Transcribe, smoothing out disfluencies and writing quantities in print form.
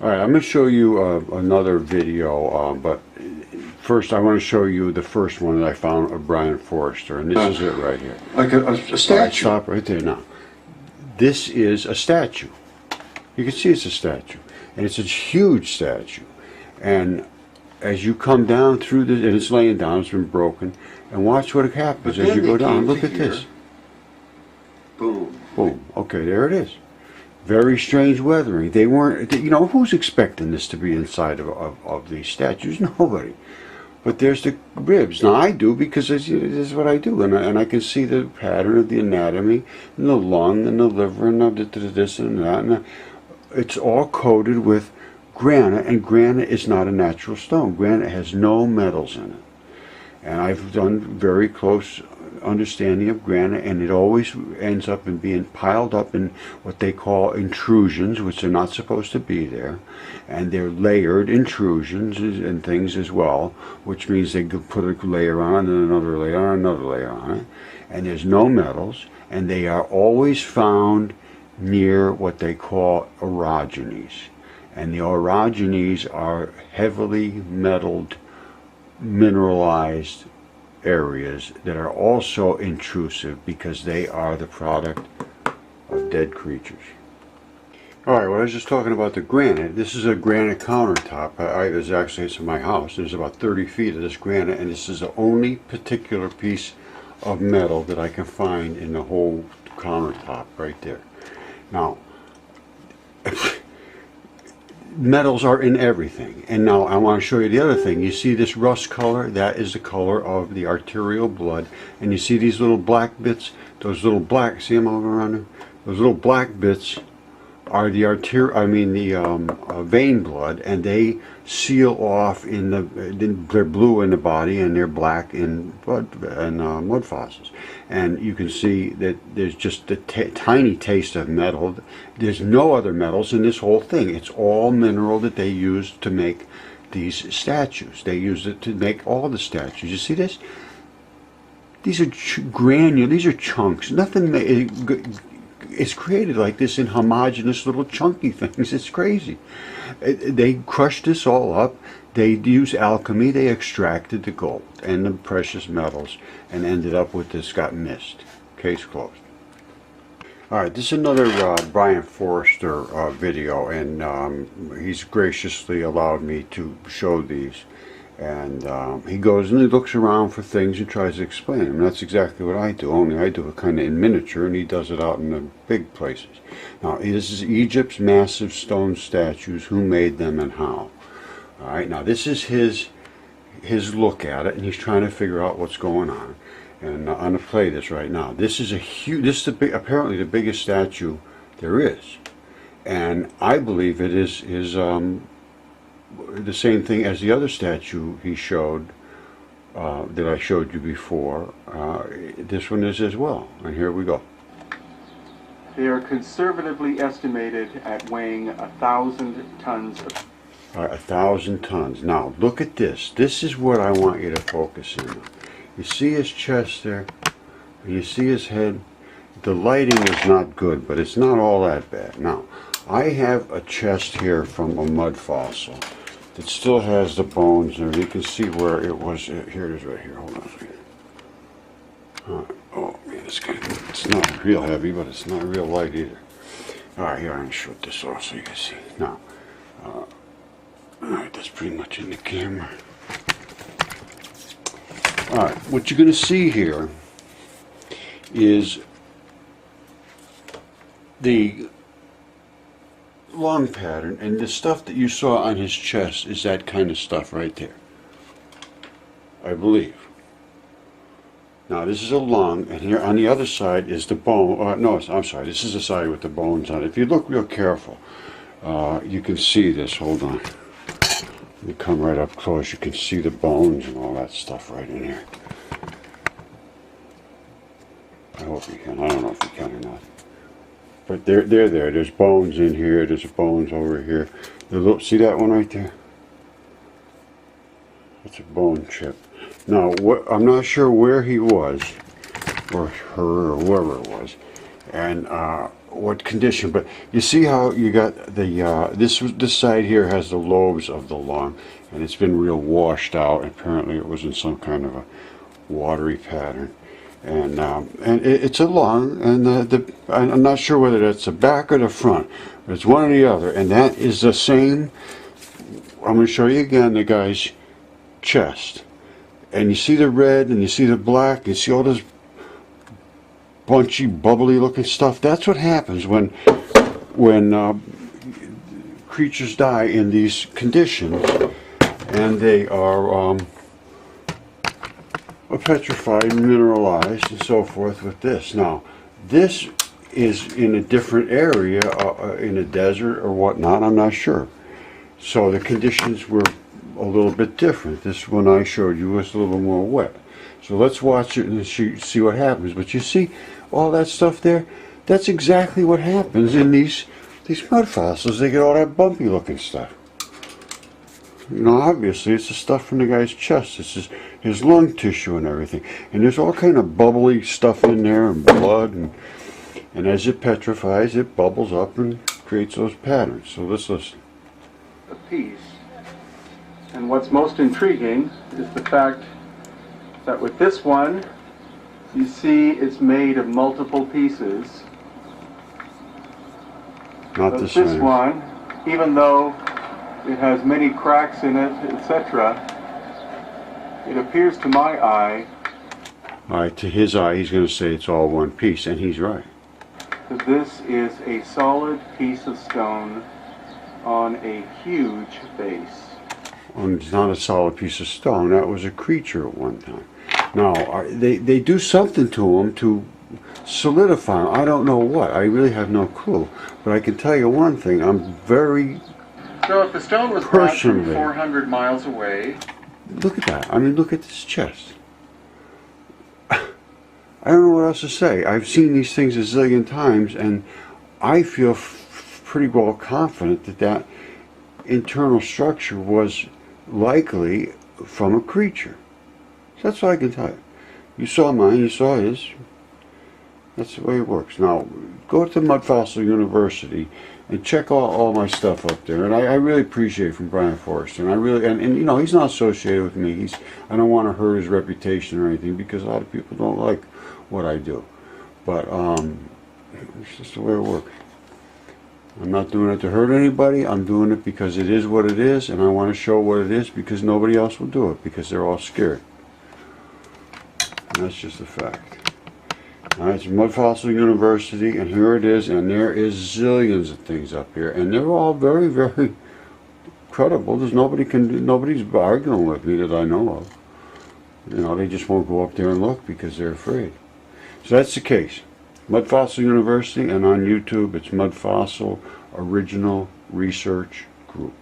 Alright, I'm going to show you another video, but first I want to show you the first one that I found of Brian Forster, and this is it right here. Like a statue. Alright, stop right there now. This is a statue. You can see it's a statue, and it's a huge statue. And as you come down through this, and it's laying down, it's been broken, and watch what happens as you go down. Look at this. Boom. Boom. Okay, there it is. Very strange weathering. They weren't, you know, who's expecting this to be inside of these statues? Nobody. But there's the ribs. Now I do, because this is what I do, and I can see the pattern of the anatomy, and the lung, and the liver, and this and that, and it's all coated with granite, and granite is not a natural stone. Granite has no metals in it. And I've done very close understanding of granite, and it always ends up in being piled up in what they call intrusions, which are not supposed to be there, and they're layered intrusions and things as well, which means they could put a layer on and another layer on, another layer on it, and there's no metals, and they are always found near what they call orogenies, and the orogenies are heavily metalled, mineralized areas that are also intrusive because they are the product of dead creatures. Alright, well, I was just talking about the granite. This is a granite countertop. There's actually, it's in my house. There's about 30 feet of this granite, and this is the only particular piece of metal that I can find in the whole countertop right there. Now, metals are in everything. And now I want to show you the other thing. You see this rust color? That is the color of the arterial blood. And you see these little black bits? Those little black, see them over around there? Those little black bits are the vein blood, and they seal off in they're blue in the body and they're black in blood and mud fossils. And you can see that there's just a tiny taste of metal. There's no other metals in this whole thing. It's all mineral that they use to make these statues. They use it to make all the statues. You see this? These are granular. These are chunks. Nothing. It's created like this in homogeneous little chunky things. It's crazy. They crushed this all up. They used alchemy. They extracted the gold and the precious metals and ended up with this. Got missed. Case closed. Alright, this is another Brian Forster video, and he's graciously allowed me to show these. And he goes and he looks around for things and tries to explain them. And that's exactly what I do, only I do it kind of in miniature, and he does it out in the big places. Now, this is Egypt's massive stone statues. Who made them and how? Alright, now this is his look at it, and he's trying to figure out what's going on. And I'm going to play this right now. This is a huge, this is apparently the biggest statue there is. And I believe it is the same thing as the other statue he showed, that I showed you before. This one is as well, and here we go. They are conservatively estimated at weighing 1,000 tons of... 1,000 tons. Now look at this. This is what I want you to focus in on. You see his chest there, and you see his head. The lighting is not good, but it's not all that bad. Now, I have a chest here from a mud fossil that still has the bones there. You can see where it was. Here it is right here. Hold on a second. Oh man, it's not real heavy, but it's not real light either. Alright, here, I'm going to shoot this off so you can see. Now, alright, that's pretty much in the camera. Alright, what you're going to see here is the lung pattern, and the stuff that you saw on his chest is that kind of stuff right there, I believe. Now this is a lung, and here on the other side is the bone. No, I'm sorry, this is the side with the bones on it. If you look real careful, you can see this. Hold on. Let me come right up close. You can see the bones and all that stuff right in here. I hope you can. I don't know if you can or not. But they're there. There's bones in here. There's bones over here. See that one right there? That's a bone chip. Now, I'm not sure where he was, or her, or whoever it was. And what condition, but you see how you got the this side here has the lobes of the lung, and it's been real washed out. Apparently, it was in some kind of a watery pattern, and it's a lung, and I'm not sure whether that's the back or the front, but it's one or the other, and that is the same. I'm going to show you again the guy's chest, and you see the red, and you see the black, you see all this bunchy, bubbly looking stuff. That's what happens when creatures die in these conditions, and they are petrified, mineralized, and so forth with this. Now, this is in a different area, in a desert or whatnot, I'm not sure. So the conditions were a little bit different. This one I showed you was a little more wet. So let's watch it and see what happens. But you see all that stuff there? That's exactly what happens in these mud fossils. They get all that bumpy looking stuff. You know, obviously it's the stuff from the guy's chest. This is his lung tissue and everything. And there's all kind of bubbly stuff in there, and blood, and as it petrifies, it bubbles up and creates those patterns. So let's listen. A piece. And what's most intriguing is the fact that with this one, you see it's made of multiple pieces. Not But the this same. one, even though it has many cracks in it, etc., it appears to my eye All right, to his eye, he's going to say it's all one piece, and he's right. that this is a solid piece of stone on a huge base. And it's not a solid piece of stone. That was a creature at one time. Now, they do something to them to solidify them. I don't know what. I really have no clue. But I can tell you one thing. I'm very... So if the stone was brought from Personally. 400 miles away, Look at that. I mean, look at this chest. I don't know what else to say. I've seen these things a zillion times, and I feel pretty well confident that that internal structure was likely from a creature. So that's all I can tell you. You saw mine, you saw his. That's the way it works. Now, go to Mud Fossil University and check all my stuff up there. And I really appreciate it from Brian Forrester. And I really, and you know, he's not associated with me. I don't want to hurt his reputation or anything, because a lot of people don't like what I do. But it's just the way it works. I'm not doing it to hurt anybody. I'm doing it because it is what it is, and I want to show what it is, because nobody else will do it, because they're all scared. And that's just a fact. Alright, it's Mud Fossil University, and here it is, and there is zillions of things up here, and they're all very, very credible. Nobody's arguing with me that I know of. You know, they just won't go up there and look because they're afraid. So that's the case. Mud Fossil University, and on YouTube it's Mud Fossil Original Research Group.